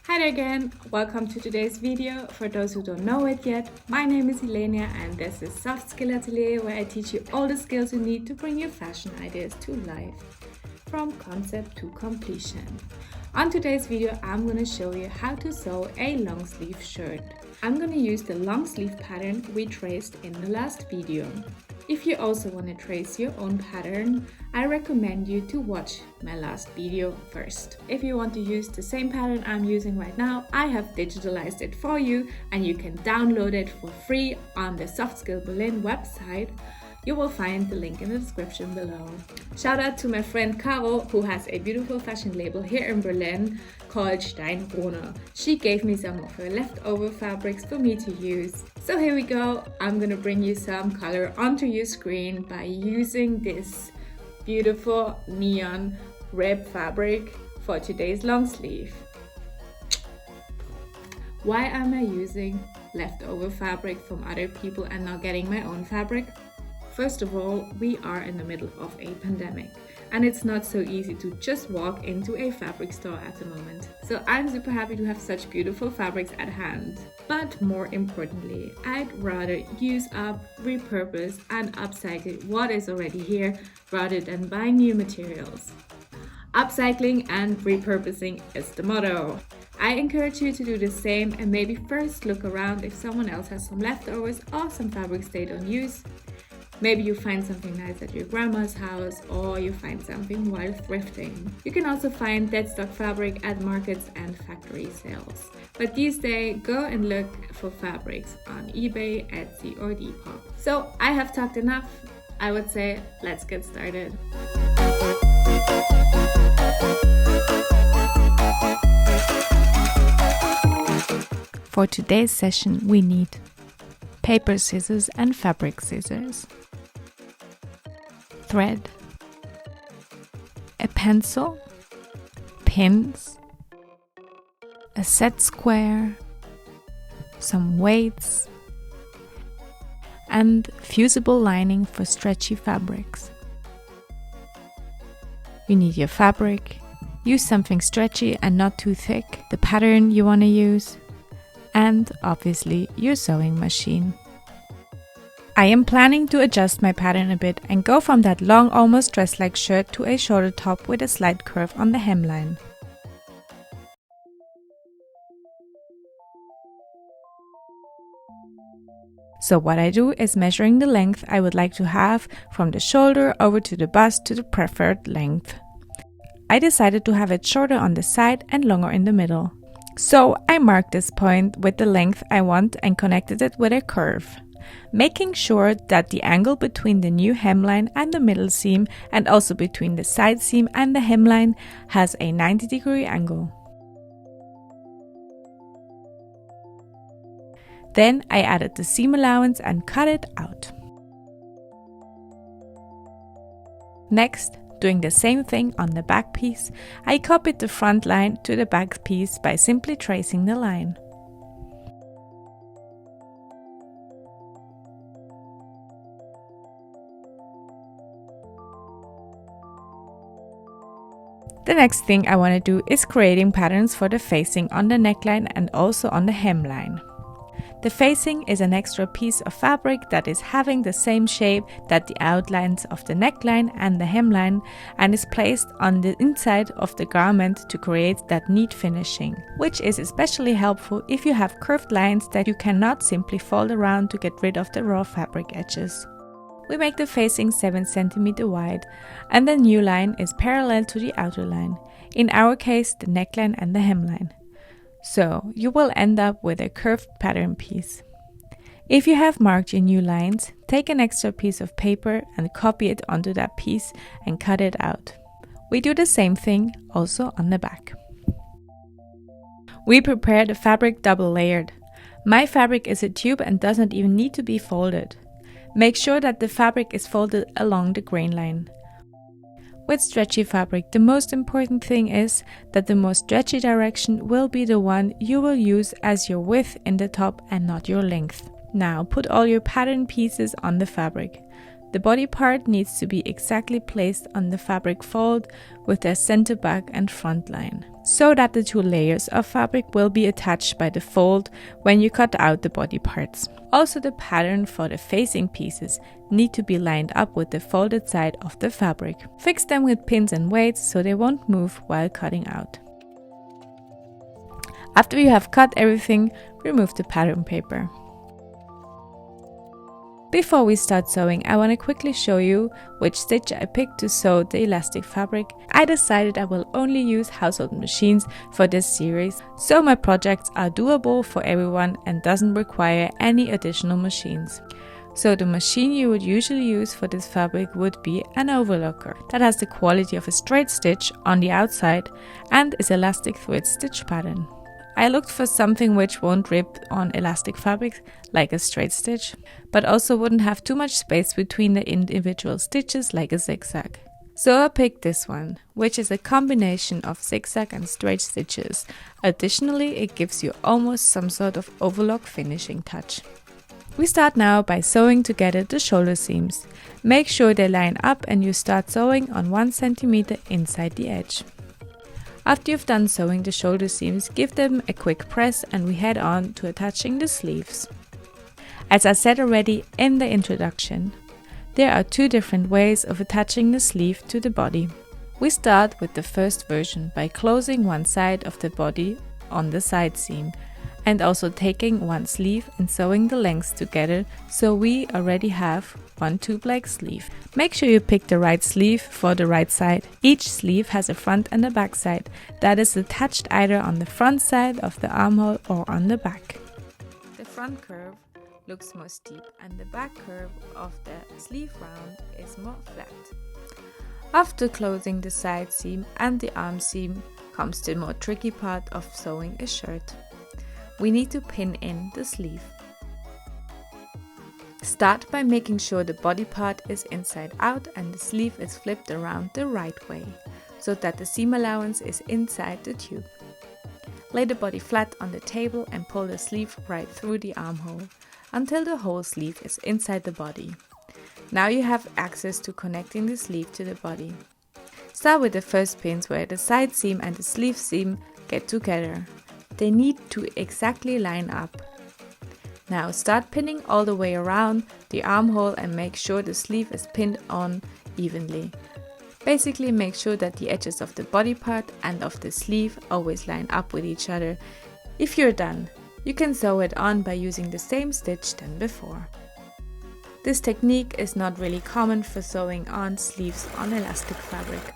Hi there again, welcome to today's video. For those who don't know it yet, my name is Elenia and this is Soft Skill Atelier, where I teach you all the skills you need to bring your fashion ideas to life, from concept to completion. On today's video, I'm going to show you how to sew a long sleeve shirt. I'm going to use the long sleeve pattern we traced in the last video. If you also want to trace your own pattern, I recommend you to watch my last video first. If you want to use the same pattern I'm using right now, I have digitalized it for you and you can download it for free on the Soft Skill Berlin website. You will find the link in the description below. Shout out to my friend Caro, who has a beautiful fashion label here in Berlin called Steinbrunner. She gave me some of her leftover fabrics for me to use. So here we go. I'm gonna bring you some color onto your screen by using this beautiful neon rib fabric for today's long sleeve. Why am I using leftover fabric from other people and not getting my own fabric? First of all, we are in the middle of a pandemic and it's not so easy to just walk into a fabric store at the moment. So I'm super happy to have such beautiful fabrics at hand. But more importantly, I'd rather use up, repurpose and upcycle what is already here rather than buy new materials. Upcycling and repurposing is the motto. I encourage you to do the same and maybe first look around if someone else has some leftovers or some fabrics they don't use. Maybe you find something nice at your grandma's house or you find something while thrifting. You can also find dead stock fabric at markets and factory sales. But these days, go and look for fabrics on eBay, Etsy or Depop. So I have talked enough. I would say let's get started. For today's session we need paper scissors and fabric scissors, thread, a pencil, pins, a set square, some weights, and fusible lining for stretchy fabrics. You need your fabric, use something stretchy and not too thick, the pattern you want to use, and obviously your sewing machine. I am planning to adjust my pattern a bit and go from that long, almost dress-like shirt to a shorter top with a slight curve on the hemline. So what I do is measuring the length I would like to have from the shoulder over to the bust to the preferred length. I decided to have it shorter on the side and longer in the middle. So I marked this point with the length I want and connected it with a curve, making sure that the angle between the new hemline and the middle seam and also between the side seam and the hemline has a 90-degree angle. Then I added the seam allowance and cut it out. Next, doing the same thing on the back piece, I copied the front line to the back piece by simply tracing the line. The next thing I want to do is creating patterns for the facing on the neckline and also on the hemline. The facing is an extra piece of fabric that is having the same shape that the outlines of the neckline and the hemline and is placed on the inside of the garment to create that neat finishing, which is especially helpful if you have curved lines that you cannot simply fold around to get rid of the raw fabric edges. We make the facing 7 cm wide and the new line is parallel to the outer line, in our case the neckline and the hemline. So you will end up with a curved pattern piece. If you have marked your new lines, take an extra piece of paper and copy it onto that piece and cut it out. We do the same thing also on the back. We prepare the fabric double layered. My fabric is a tube and doesn't even need to be folded. Make sure that the fabric is folded along the grain line. With stretchy fabric, the most important thing is that the most stretchy direction will be the one you will use as your width in the top and not your length. Now put all your pattern pieces on the fabric. The body part needs to be exactly placed on the fabric fold with their center back and front line, so that the two layers of fabric will be attached by the fold when you cut out the body parts. Also, the pattern for the facing pieces need to be lined up with the folded side of the fabric. Fix them with pins and weights so they won't move while cutting out. After you have cut everything, remove the pattern paper. Before we start sewing, I want to quickly show you which stitch I picked to sew the elastic fabric. I decided I will only use household machines for this series, so my projects are doable for everyone and doesn't require any additional machines. So the machine you would usually use for this fabric would be an overlocker that has the quality of a straight stitch on the outside and is elastic through its stitch pattern. I looked for something which won't rip on elastic fabrics like a straight stitch, but also wouldn't have too much space between the individual stitches like a zigzag. So I picked this one, which is a combination of zigzag and straight stitches. Additionally, it gives you almost some sort of overlock finishing touch. We start now by sewing together the shoulder seams. Make sure they line up and you start sewing on 1 cm inside the edge. After you've done sewing the shoulder seams, give them a quick press and we head on to attaching the sleeves. As I said already in the introduction, there are 2 different ways of attaching the sleeve to the body. We start with the first version by closing one side of the body on the side seam and also taking one sleeve and sewing the lengths together, so we already have 1 2-leg sleeve. Make sure you pick the right sleeve for the right side. Each sleeve has a front and a back side that is attached either on the front side of the armhole or on the back. The front curve looks more steep and the back curve of the sleeve round is more flat. After closing the side seam and the arm seam comes the more tricky part of sewing a shirt. We need to pin in the sleeve. Start by making sure the body part is inside out and the sleeve is flipped around the right way, so that the seam allowance is inside the tube. Lay the body flat on the table and pull the sleeve right through the armhole, until the whole sleeve is inside the body. Now you have access to connecting the sleeve to the body. Start with the first pins where the side seam and the sleeve seam get together. They need to exactly line up. Now start pinning all the way around the armhole and make sure the sleeve is pinned on evenly. Basically make sure that the edges of the body part and of the sleeve always line up with each other. If you're done, you can sew it on by using the same stitch than before. This technique is not really common for sewing on sleeves on elastic fabric.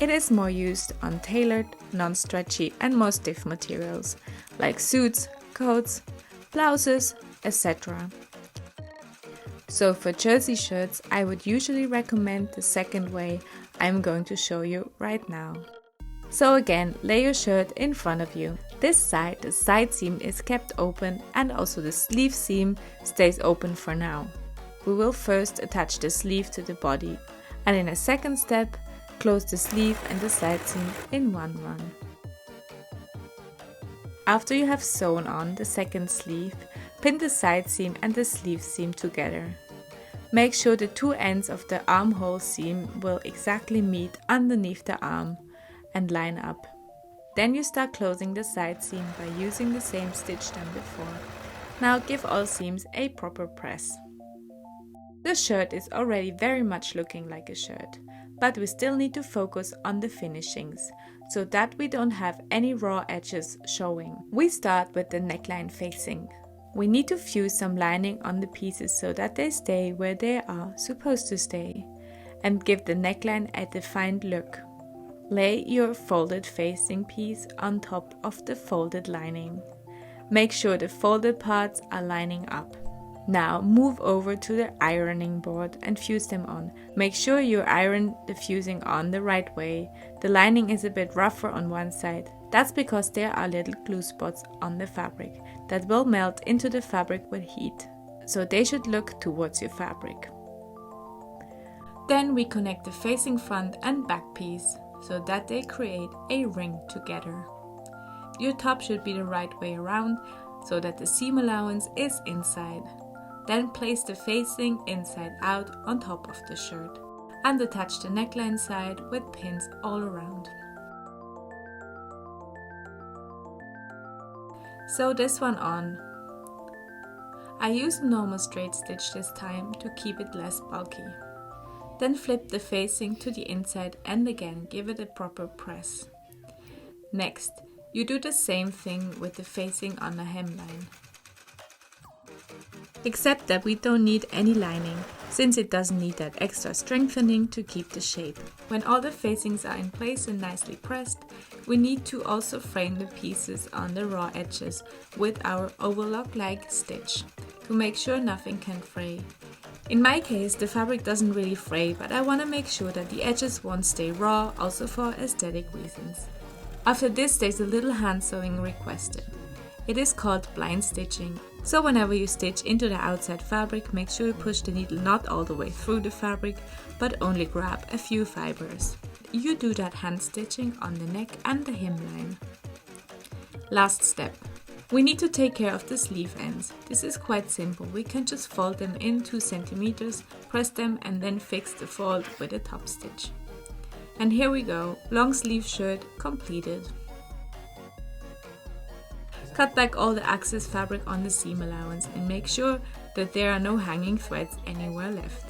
It is more used on tailored, non-stretchy and more stiff materials like suits, coats, blouses, etc. So for jersey shirts, I would usually recommend the second way I'm going to show you right now. So again, lay your shirt in front of you. This side, the side seam is kept open and also the sleeve seam stays open for now. We will first attach the sleeve to the body and in a second step, close the sleeve and the side seam in one run. After you have sewn on the second sleeve, pin the side seam and the sleeve seam together. Make sure the 2 ends of the armhole seam will exactly meet underneath the arm and line up. Then you start closing the side seam by using the same stitch than before. Now give all seams a proper press. The shirt is already very much looking like a shirt, but we still need to focus on the finishings, so that we don't have any raw edges showing. We start with the neckline facing. We need to fuse some lining on the pieces so that they stay where they are supposed to stay, and give the neckline a defined look. Lay your folded facing piece on top of the folded lining. Make sure the folded parts are lining up. Now move over to the ironing board and fuse them on. Make sure you iron the fusing on the right way. The lining is a bit rougher on one side. That's because there are little glue spots on the fabric that will melt into the fabric with heat. So they should look towards your fabric. Then we connect the facing front and back piece so that they create a ring together. Your top should be the right way around so that the seam allowance is inside. Then place the facing inside out on top of the shirt and attach the neckline side with pins all around. Sew this one on. I use a normal straight stitch this time to keep it less bulky. Then flip the facing to the inside and again give it a proper press. Next, you do the same thing with the facing on the hemline. Except that we don't need any lining, since it doesn't need that extra strengthening to keep the shape. When all the facings are in place and nicely pressed, we need to also frame the pieces on the raw edges with our overlock-like stitch to make sure nothing can fray. In my case, the fabric doesn't really fray, but I want to make sure that the edges won't stay raw, also for aesthetic reasons. After this, there's a little hand sewing requested. It is called blind stitching. So whenever you stitch into the outside fabric, make sure you push the needle not all the way through the fabric, but only grab a few fibers. You do that hand stitching on the neck and the hemline. Last step. We need to take care of the sleeve ends. This is quite simple. We can just fold them in 2 cm, press them and then fix the fold with a top stitch. And here we go, long sleeve shirt completed. Cut back all the excess fabric on the seam allowance and make sure that there are no hanging threads anywhere left.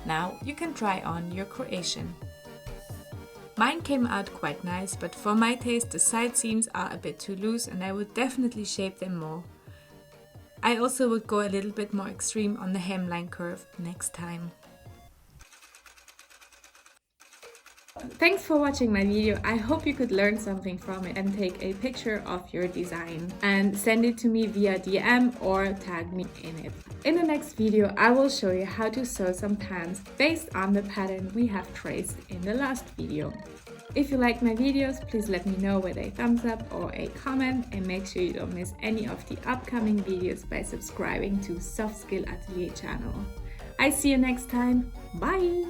Now you can try on your creation. Mine came out quite nice, but for my taste the side seams are a bit too loose and I would definitely shape them more. I also would go a little bit more extreme on the hemline curve next time. Thanks for watching my video. I hope you could learn something from it and take a picture of your design and send it to me via DM or tag me in it. In the next video, I will show you how to sew some pants based on the pattern we have traced in the last video. If you like my videos, please let me know with a thumbs up or a comment, and make sure you don't miss any of the upcoming videos by subscribing to Soft Skill Atelier channel. I see you next time. Bye!